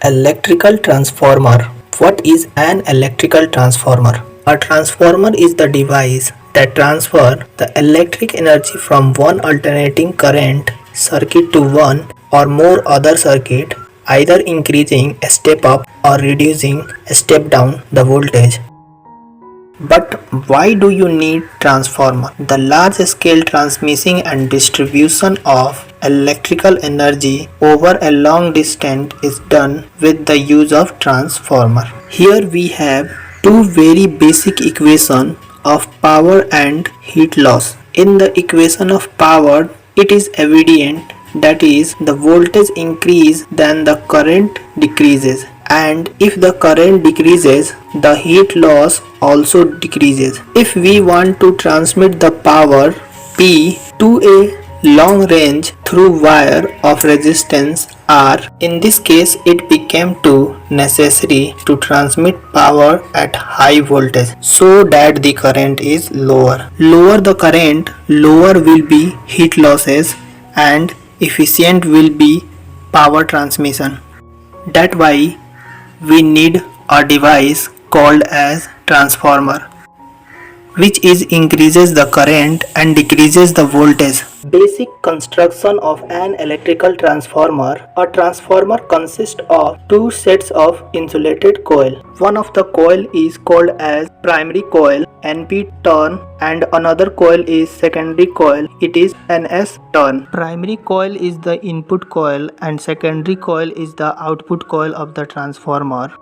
Electrical transformer. What is an electrical transformer? A transformer is the device that transfers the electric energy from one alternating current circuit to one or more other circuit, either increasing a step up or reducing a step down the voltage. But why do you need transformer? The large-scale transmission and distribution of electrical energy over a long distance is done with the use of transformer. Here we have two very basic equations of power and heat loss. In the equation of power, it is evident that is the voltage increase then the current decreases, and if the current decreases the heat loss also decreases. If we want to transmit the power P to a long range through wire of resistance R, in this case it became too necessary to transmit power at high voltage so that the current is lower. Lower the current, lower will be heat losses and efficient will be power transmission. That's why we need a device called as transformer, which is increases the current and decreases the voltage. Basic construction of an electrical transformer. A transformer consists of two sets of insulated coil. One of the coil is called as primary coil, NP turn, and another coil is secondary coil, it is NS turn. Primary coil is the input coil and secondary coil is the output coil of the transformer.